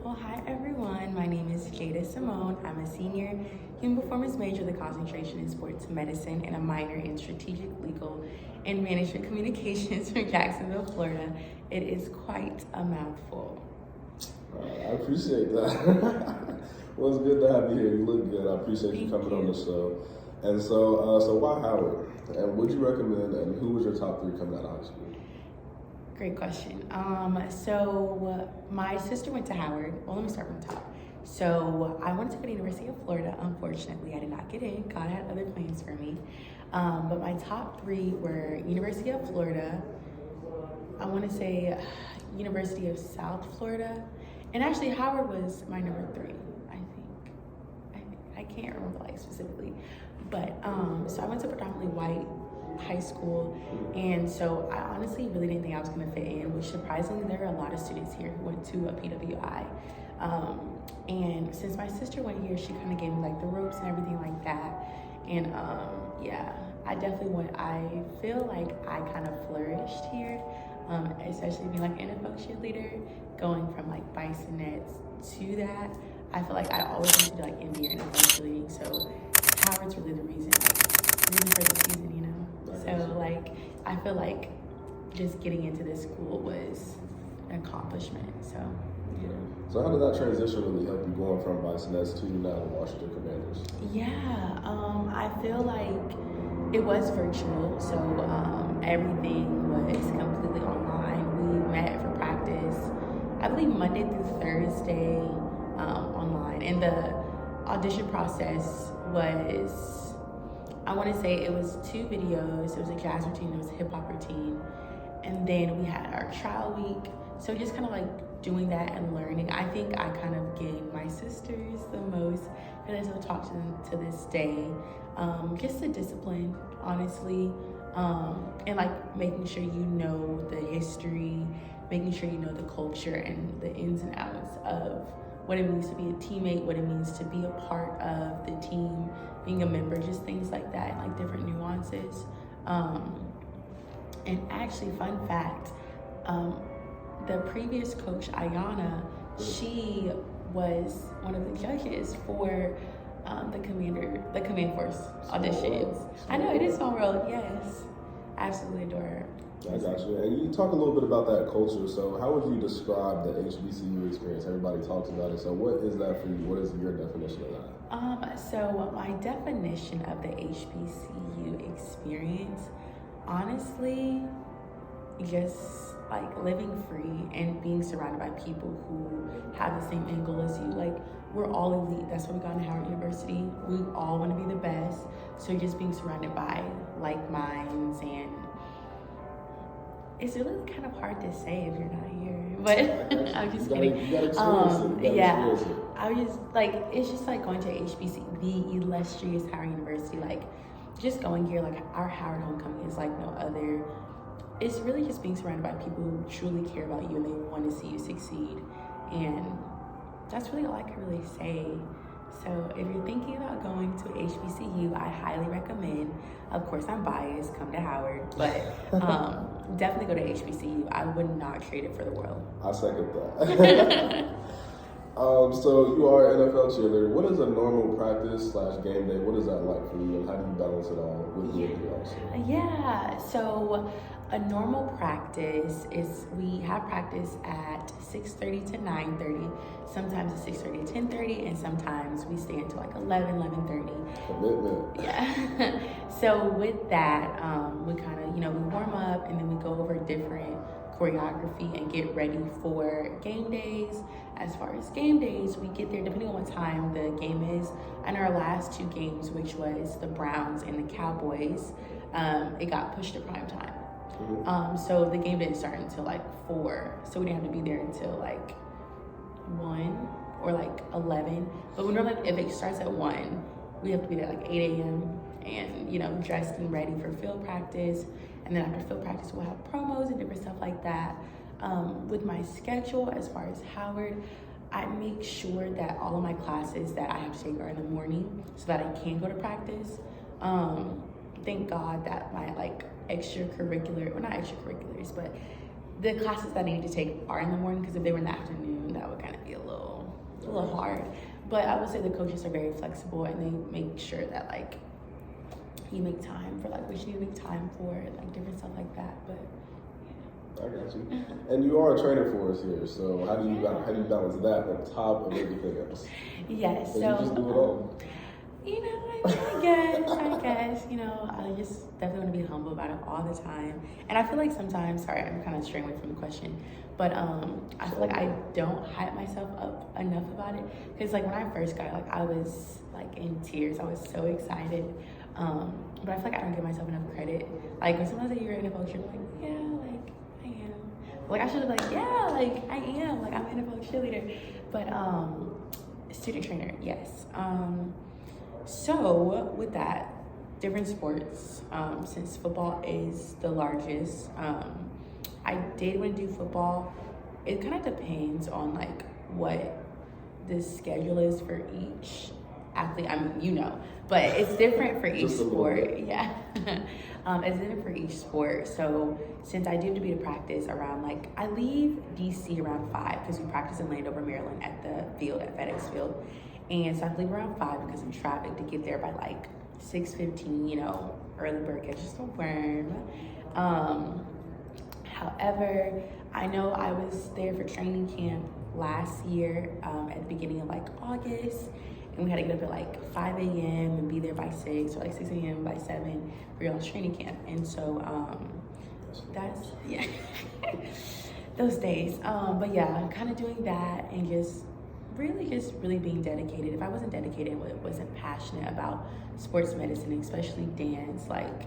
Well, hi everyone. My name is Jada Simone. I'm a senior human performance major with a concentration in sports medicine and a minor in strategic legal and management communications from Jacksonville, Florida. It is quite a mouthful. I appreciate that. Well, it's good to have you here. You look good. I appreciate you coming on the show. And so why Howard? And would you recommend? And who was your top three coming out of high school? Great question. So my sister went to Howard. Well, let me start from the top. So I wanted to go to University of Florida. Unfortunately, I did not get in. God had other plans for me. But my top three were University of Florida. I want to say University of South Florida. And actually, Howard was my number three, I think. I can't remember like specifically. But so I went to predominantly white high school, and so I honestly really didn't think I was going to fit in, which surprisingly there are a lot of students here who went to a PWI, and since my sister went here, she kind of gave me like the ropes and everything like that. And yeah, I feel like I kind of flourished here, especially being like NFL cheerleader, going from like Bisonets to that. I feel like I always wanted to do like NBA or NFL cheerleading, so Howard's really the reason for the season, you know. So like I feel like just getting into this school was an accomplishment. So yeah. So how did that transition really help you going from Bisonets to now the Washington Commanders? Yeah, I feel like it was virtual, so everything was completely online. We met for practice, I believe Monday through Thursday, online, and the audition process was, I want to say it was 2 videos. It was a jazz routine, it was a hip hop routine, and then we had our trial week. So just kind of like doing that and learning. I think I kind of gained my sisters the most, and I still talk to them to this day. Just the discipline, honestly, and like making sure you know the history, making sure you know the culture and the ins and outs of what it means to be a teammate, what it means to be a part of the team, being a member, just things like that, and like different nuances. And actually, fun fact, the previous coach, Ayana, she was one of the judges for the Command Force auditions. I know, it is Small World, yes. Absolutely adore her. I got you. And you talk a little bit about that culture. So how would you describe the HBCU experience? Everybody talks about it. So what is that for you? What is your definition of that? So my definition of the HBCU experience, honestly, just like living free and being surrounded by people who have the same end goal as you. Like, we're all elite. That's why we got into Howard University. We all want to be the best. So just being surrounded by like minds, and it's really kind of hard to say if you're not here, but I'm just kidding. You gotta experience it. Yeah, I was just like, it's just like going to HBC, the illustrious Howard University. Like, just going here, like our Howard homecoming is like no other. It's really just being surrounded by people who truly care about you and they want to see you succeed, and that's really all I can really say. So if you're thinking about going to HBCU, I highly recommend. Of course, I'm biased, come to Howard, but definitely go to HBCU. I would not trade it for the world. I second that. So you are an NFL cheerleader. What is a normal practice / game day? What is that like for you, and how do you balance it all with being here also? Yeah, so a normal practice is we have practice at 6:30 to 9:30. Sometimes it's 6:30 to 10:30, and sometimes we stay until like 11:30. Commitment. Yeah. So with that, we kind of, we warm up and then we go over different choreography and get ready for game days. As far as game days, we get there depending on what time the game is. And our last 2 games, which was the Browns and the Cowboys, it got pushed to prime time. So the game didn't start until like 4, so we didn't have to be there until like 1 or like 11. But we normally, if it starts at 1, we have to be there like 8 a.m. and dressed and ready for field practice. And then after field practice, we'll have promos and different stuff like that. With my schedule, as far as Howard, I make sure that all of my classes that I have to take are in the morning so that I can go to practice. Thank God that my like extracurricular, well, not extracurriculars, but the classes that I need to take are in the morning, because if they were in the afternoon, that would kind of be a little a little hard. But I would say the coaches are very flexible, and they make sure that like you make time for like what you need to make time for, like different stuff like that. But I got you. And you are a trainer for us here, so how do you balance that on top of everything else? Yes, so you just do it all. You know, I guess, you know, I just definitely want to be humble about it all the time. And I feel like sometimes, sorry, I'm kind of straying away from the question, but I feel like I don't hype myself up enough about it. Because like when I first got it, like I was like in tears. I was so excited. But I feel like I don't give myself enough credit. Like when someone says you're an NFL cheerleader, I'm like, yeah, like I am. Like I should have like, yeah, like I am. Like I'm an NFL cheerleader. But student trainer, yes. So with that, different sports, since football is the largest, I did want to do football. It kind of depends on like what the schedule is for each athlete. I mean, you know, but it's different for each sport. Yeah. It's different for each sport. So since I do have to be to practice around like, I leave DC around 5 because we practice in Landover, Maryland at the field, at FedEx Field. And so I leave around 5 because of traffic to get there by like 6:15, you know, early bird catches the worm. However, I know I was there for training camp last year at the beginning of like August, and we had to get up at like 5 a.m. and be there by 6, or like 6 a.m. by 7 for y'all's training camp. And so that's, yeah, those days. But yeah, kind of doing that and just really being dedicated. If I wasn't dedicated and wasn't passionate about sports medicine, especially dance, like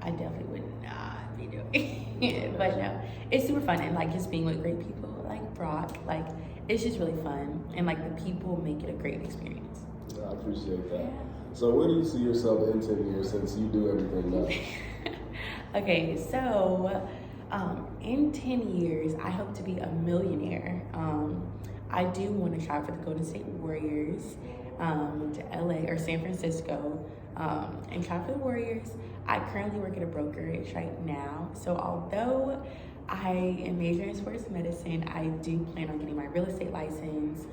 I definitely would not be doing it. But no, it's super fun, and like just being with great people like Brock, like it's just really fun, and like the people make it a great experience. I appreciate that. Yeah. So where do you see yourself in 10 years since you do everything now? Okay, so in 10 years, I hope to be a millionaire. I do want to try for the Golden State Warriors, to LA or San Francisco, and try for the Warriors. I currently work at a brokerage right now. So although I am majoring in sports medicine, I do plan on getting my real estate license,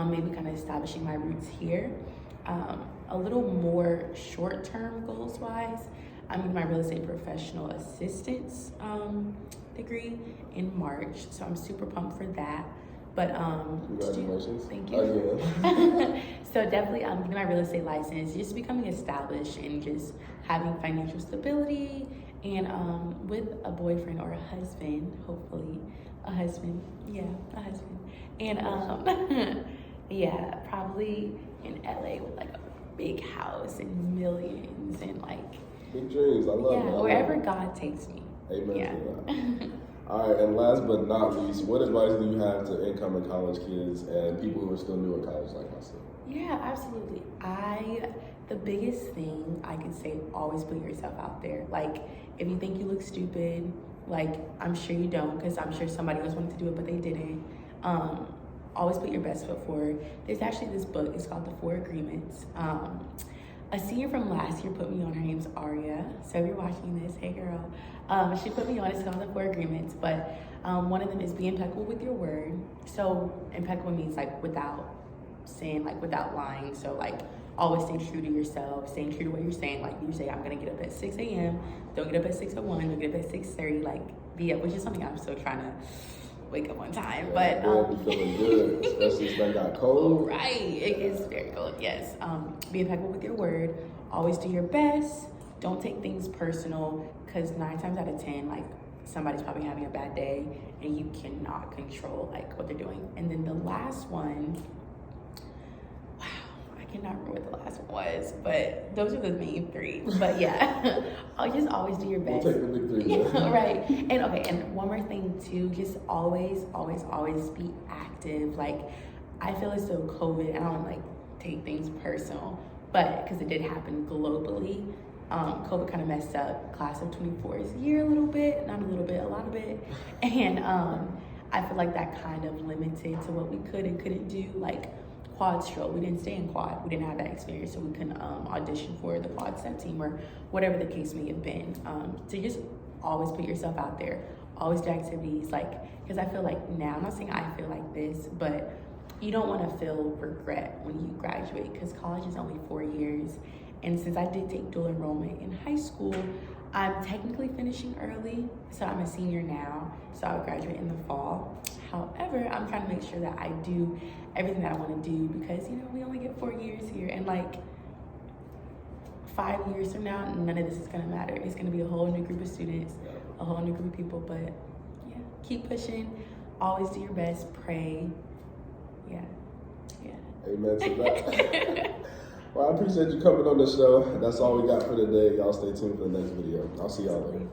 maybe kind of establishing my roots here. A little more short-term goals-wise, I'm in my real estate professional assistance degree in March. So I'm super pumped for that. But congratulations. Thank you. So definitely getting my real estate license, just becoming established and just having financial stability, and with a boyfriend or a husband, hopefully a husband. And yeah, probably in LA with like a big house and millions and like big dreams. I love it. Yeah, wherever God takes me. Amen to that. All right, and last but not least, what advice do you have to incoming college kids and people who are still new in college like myself? Yeah, absolutely. The biggest thing I can say, always put yourself out there. Like, if you think you look stupid, like, I'm sure you don't, because I'm sure somebody else wanted to do it, but they didn't. Always put your best foot forward. There's actually this book, it's called The 4 Agreements. A senior from last year put me on, her name's Aria. So if you're watching this, hey girl. She put me on, it's called The 4 Agreements, but one of them is be impeccable with your word. So impeccable means like without sin, like without lying. So like always stay true to yourself, staying true to what you're saying. Like you say, I'm gonna get up at 6 a.m. Don't get up at 6:01, don't get up at 6:30, like be up, which is something I'm still trying to wake up on time. Yeah, but be feeling good, especially if it got cold. Right, it is very cold, yes. Be impeccable with your word, always do your best, don't take things personal, because 9 times out of 10, like somebody's probably having a bad day and you cannot control like what they're doing. And then the last one, I cannot remember what the last one was, but those are the main 3. But yeah, I'll just always do your best. We'll take the big 3. Yeah, right. And okay, and one more thing too, just always be active. Like, I feel as though COVID, I don't like take things personal, but because it did happen globally, COVID kind of messed up class of 24's year a little bit, not a little bit, a lot of it. And I feel like that kind of limited to what we could and couldn't do. Like, quad stroll, we didn't stay in quad, we didn't have that experience, so we couldn't audition for the quad set team or whatever the case may have been. So just always put yourself out there, always do activities, like, because I feel like now, I'm not saying I feel like this, but you don't want to feel regret when you graduate, because college is only 4 years. And since I did take dual enrollment in high school, I'm technically finishing early. So I'm a senior now, so I'll graduate in the fall. However, I'm trying to make sure that I do everything that I want to do, because, you know, we only get 4 years here. And like 5 years from now, none of this is going to matter. It's going to be a whole new group of students, a whole new group of people. But yeah, keep pushing. Always do your best. Pray. Yeah. Amen to that. Well, I appreciate you coming on the show. That's all we got for today. Y'all stay tuned for the next video. I'll see y'all later.